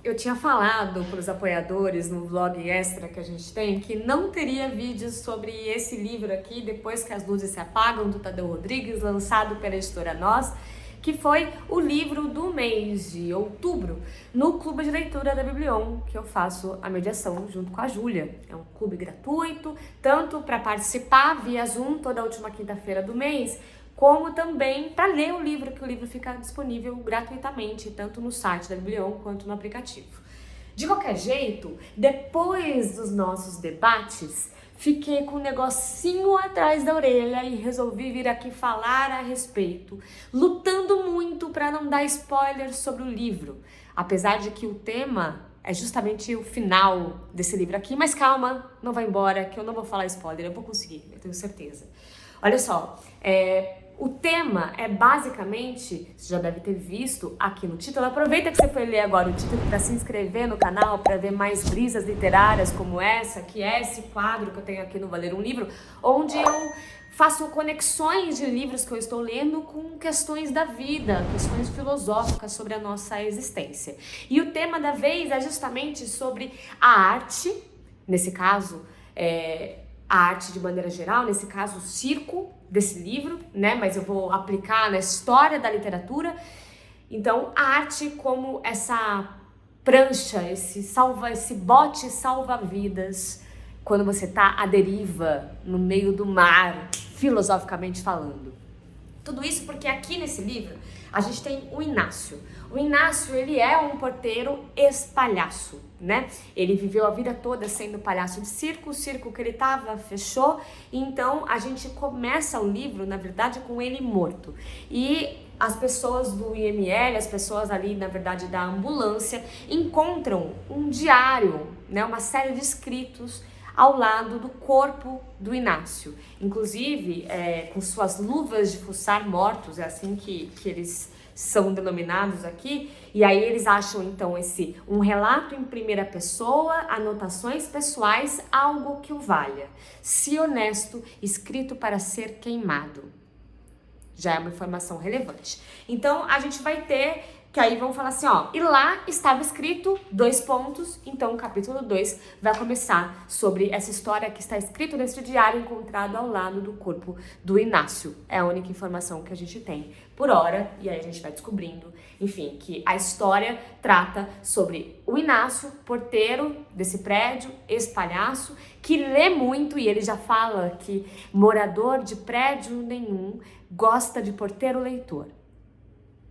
eu tinha falado para os apoiadores no vlog extra que a gente tem que não teria vídeos sobre esse livro aqui, Depois que as Luzes se Apagam, do Tadeu Rodrigues, lançado pela editora Nós, que foi o livro do mês de outubro, no Clube de Leitura da Biblion, que eu faço a mediação junto com a Júlia. É um clube gratuito, tanto para participar via Zoom toda a última quinta-feira do mês, como também para ler o livro, que o livro fica disponível gratuitamente, tanto no site da Biblion quanto no aplicativo. De qualquer jeito, depois dos nossos debates, fiquei com um negocinho atrás da orelha e resolvi vir aqui falar a respeito, lutando muito para não dar spoilers sobre o livro, apesar de que o tema é justamente o final desse livro aqui, mas calma, não vai embora, que eu não vou falar spoiler, eu vou conseguir, eu tenho certeza. Olha só, o tema é basicamente, você já deve ter visto aqui no título, aproveita que você foi ler agora o título para se inscrever no canal, para ver mais brisas literárias como essa, que é esse quadro que eu tenho aqui no Valer um Livro, onde eu faço conexões de livros que eu estou lendo com questões da vida, questões filosóficas sobre a nossa existência. E o tema da vez é justamente sobre a arte, nesse caso, a arte de maneira geral, nesse caso o circo desse livro, né? Mas eu vou aplicar na história da literatura. Então, a arte como essa prancha, esse bote salva-vidas quando você tá à deriva no meio do mar, filosoficamente falando. Tudo isso porque aqui nesse livro a gente tem o Inácio. O Inácio, ele é um porteiro ex-palhaço, né? Ele viveu a vida toda sendo palhaço de circo, o circo que ele tava fechou, e então a gente começa o livro, na verdade, com ele morto. E as pessoas do IML, as pessoas ali, na verdade, da ambulância, encontram um diário, né? Uma série de escritos ao lado do corpo do Inácio. Inclusive, com suas luvas de fuçar mortos, é assim que eles são denominados aqui, e aí eles acham então um relato em primeira pessoa, anotações pessoais, algo que o valha. Se honesto, escrito para ser queimado. Já é uma informação relevante. Então, a gente vai ter que aí vão falar assim, ó, e lá estava escrito 2 pontos, então o capítulo 2 vai começar sobre essa história que está escrito nesse diário encontrado ao lado do corpo do Inácio. É a única informação que a gente tem por hora, e aí a gente vai descobrindo, enfim, que a história trata sobre o Inácio, porteiro desse prédio, ex-palhaço, que lê muito, e ele já fala que morador de prédio nenhum gosta de porteiro leitor.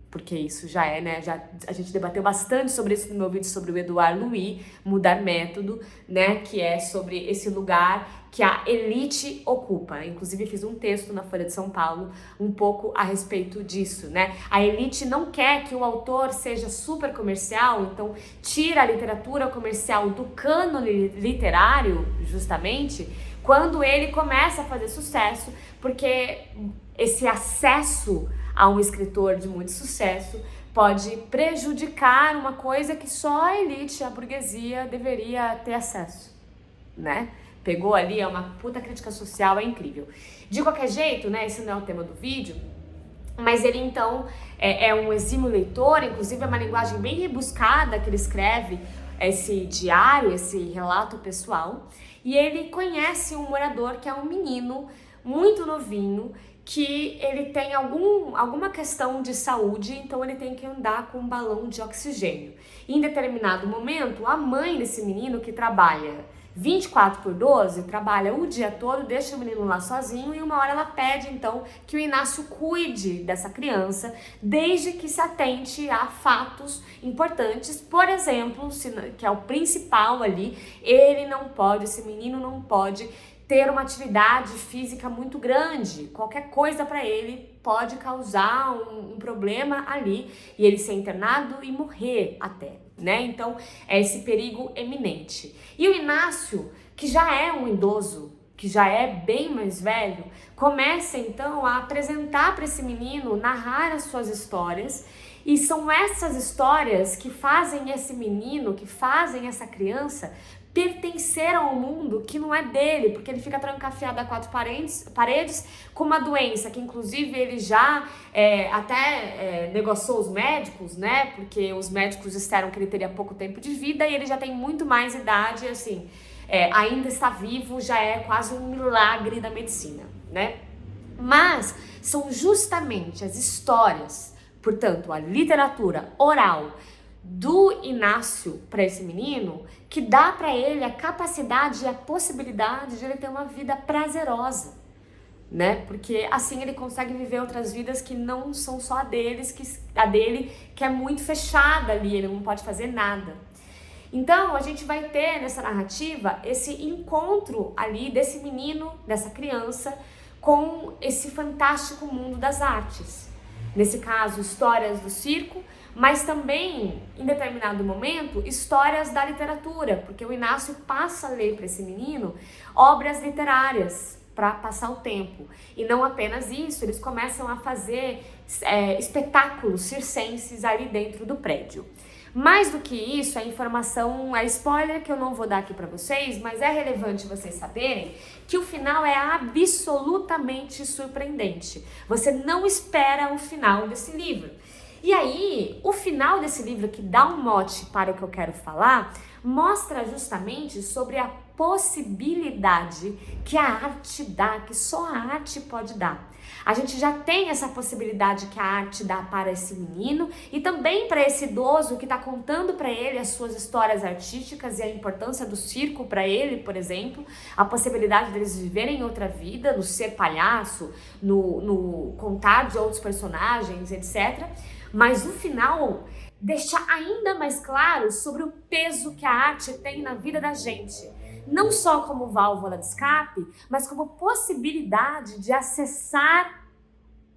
Porque isso já é, né, a gente debateu bastante sobre isso no meu vídeo sobre o Edouard Louis, Mudar Método, né, que é sobre esse lugar que a elite ocupa. Inclusive fiz um texto na Folha de São Paulo um pouco a respeito disso, né. A elite não quer que o autor seja super comercial, então tira a literatura comercial do cânone literário, justamente, quando ele começa a fazer sucesso, porque esse acesso a um escritor de muito sucesso pode prejudicar uma coisa que só a elite, a burguesia, deveria ter acesso, né? Pegou ali, é uma puta crítica social, é incrível. De qualquer jeito, né, esse não é o tema do vídeo, mas ele então é um exímio leitor, inclusive é uma linguagem bem rebuscada que ele escreve esse diário, esse relato pessoal, e ele conhece um morador que é um menino muito novinho, que ele tem alguma questão de saúde, então ele tem que andar com um balão de oxigênio. Em determinado momento, a mãe desse menino, que trabalha 24/12, trabalha o dia todo, deixa o menino lá sozinho, e uma hora ela pede então que o Inácio cuide dessa criança, desde que se atente a fatos importantes, por exemplo, que é o principal ali, esse menino não pode ter uma atividade física muito grande, qualquer coisa para ele pode causar um problema ali, e ele ser internado e morrer até, né? Então, é esse perigo eminente. E o Inácio, que já é um idoso, que já é bem mais velho, começa então a apresentar para esse menino, narrar as suas histórias, e são essas histórias que fazem esse menino, que fazem essa criança pertencer a um mundo que não é dele, porque ele fica trancafiado a quatro paredes com uma doença que inclusive ele já negociou os médicos, né? Porque os médicos disseram que ele teria pouco tempo de vida e ele já tem muito mais idade, assim, ainda está vivo, já é quase um milagre da medicina, né? Mas são justamente as histórias, portanto, a literatura oral do Inácio para esse menino, que dá para ele a capacidade e a possibilidade de ele ter uma vida prazerosa, né? Porque assim ele consegue viver outras vidas que não são só a dele, que é muito fechada ali, ele não pode fazer nada. Então a gente vai ter nessa narrativa esse encontro ali desse menino, dessa criança, com esse fantástico mundo das artes. Nesse caso, histórias do circo, mas também, em determinado momento, histórias da literatura, porque o Inácio passa a ler para esse menino obras literárias para passar o tempo. E não apenas isso, eles começam a fazer espetáculos circenses ali dentro do prédio. Mais do que isso, a informação, a spoiler que eu não vou dar aqui para vocês, mas é relevante vocês saberem que o final é absolutamente surpreendente. Você não espera o final desse livro. E aí, o final desse livro, que dá um mote para o que eu quero falar, mostra justamente sobre a possibilidade que a arte dá, que só a arte pode dar. A gente já tem essa possibilidade que a arte dá para esse menino e também para esse idoso que está contando para ele as suas histórias artísticas e a importância do circo para ele, por exemplo, a possibilidade deles viverem outra vida, no ser palhaço, no contar de outros personagens, etc. Mas o final deixa ainda mais claro sobre o peso que a arte tem na vida da gente. Não só como válvula de escape, mas como possibilidade de acessar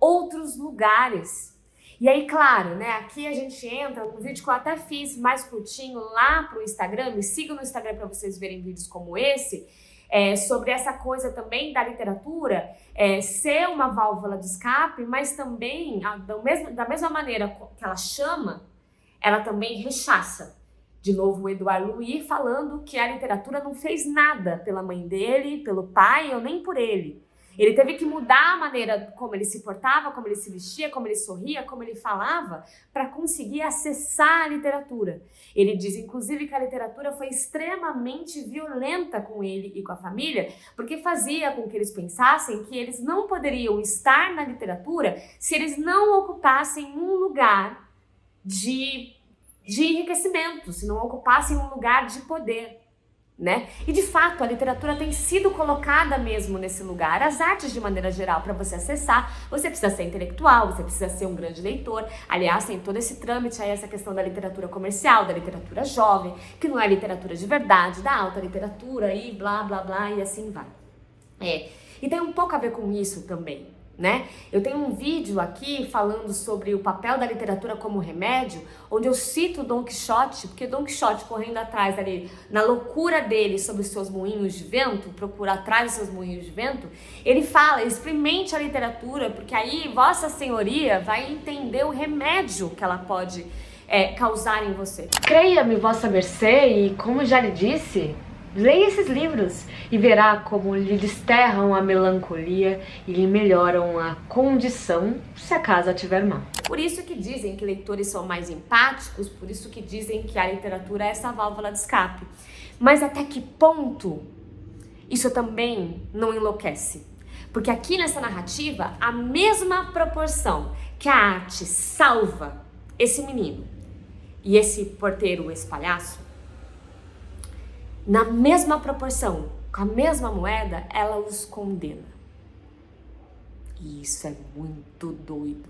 outros lugares. E aí, claro, né, aqui a gente entra num vídeo que eu até fiz mais curtinho lá pro Instagram, me sigam no Instagram para vocês verem vídeos como esse, sobre essa coisa também da literatura ser uma válvula de escape, mas também, da mesma maneira que ela chama, ela também rechaça. De novo, o Edouard Louis falando que a literatura não fez nada pela mãe dele, pelo pai ou nem por ele. Ele teve que mudar a maneira como ele se portava, como ele se vestia, como ele sorria, como ele falava, para conseguir acessar a literatura. Ele diz, inclusive, que a literatura foi extremamente violenta com ele e com a família, porque fazia com que eles pensassem que eles não poderiam estar na literatura se eles não ocupassem um lugar de enriquecimento, se não ocupassem um lugar de poder, né? E de fato a literatura tem sido colocada mesmo nesse lugar. As artes de maneira geral, para você acessar, você precisa ser intelectual, você precisa ser um grande leitor. Aliás, tem todo esse trâmite aí, essa questão da literatura comercial, da literatura jovem, que não é literatura de verdade, da alta literatura e blá blá blá e assim vai. E tem um pouco a ver com isso também, né? Eu tenho um vídeo aqui falando sobre o papel da literatura como remédio, onde eu cito Dom Quixote, porque Dom Quixote, correndo atrás ali, na loucura dele sobre os seus moinhos de vento, procura atrás dos seus moinhos de vento, ele fala, experimente a literatura, porque aí Vossa Senhoria vai entender o remédio que ela pode causar em você. Creia-me, Vossa Mercê, e como já lhe disse, leia esses livros e verá como lhe desterram a melancolia e lhe melhoram a condição, se a casa tiver mal. Por isso que dizem que leitores são mais empáticos, por isso que dizem que a literatura é essa válvula de escape. Mas até que ponto isso também não enlouquece? Porque aqui nessa narrativa, a mesma proporção que a arte salva esse menino e esse porteiro, esse palhaço, na mesma proporção, com a mesma moeda, ela os condena. E isso é muito doido,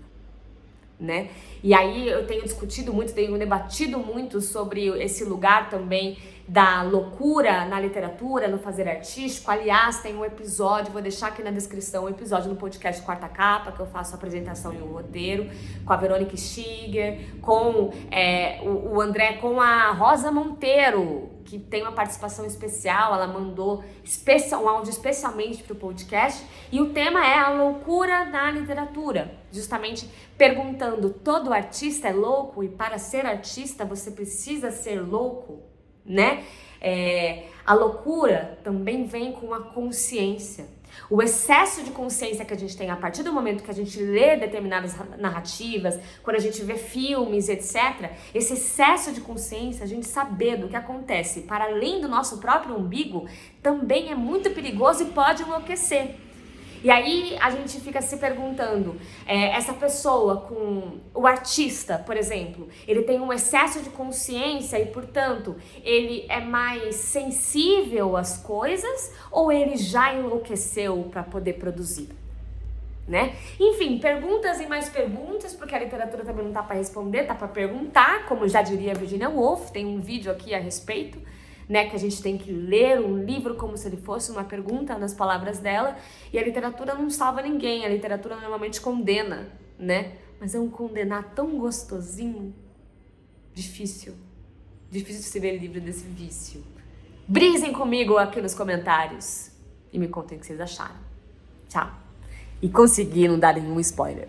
né? E aí eu tenho discutido muito, tenho debatido muito sobre esse lugar também da loucura na literatura, no fazer artístico. Aliás, tem um episódio, vou deixar aqui na descrição, um episódio no podcast Quarta Capa, que eu faço a apresentação e o roteiro, com a Verônica Stiger, com o André, com a Rosa Monteiro, que tem uma participação especial, ela mandou um áudio especialmente para o podcast, e o tema é a loucura na literatura, justamente perguntando, todo artista é louco e para ser artista você precisa ser louco? né? A loucura também vem com a consciência. O excesso de consciência que a gente tem a partir do momento que a gente lê determinadas narrativas, quando a gente vê filmes, etc., esse excesso de consciência, a gente saber do que acontece para além do nosso próprio umbigo, também é muito perigoso e pode enlouquecer. E aí a gente fica se perguntando, essa pessoa o artista, por exemplo, ele tem um excesso de consciência e, portanto, ele é mais sensível às coisas ou ele já enlouqueceu para poder produzir? Né? Enfim, perguntas e mais perguntas, porque a literatura também não tá para responder, tá para perguntar, como já diria Virginia Woolf, tem um vídeo aqui a respeito, né, que a gente tem que ler um livro como se ele fosse uma pergunta nas palavras dela, e a literatura não salva ninguém, a literatura normalmente condena, né? Mas é um condenar tão gostosinho, difícil se ver livre desse vício. Brisem comigo aqui nos comentários e me contem o que vocês acharam. Tchau! E consegui não dar nenhum spoiler.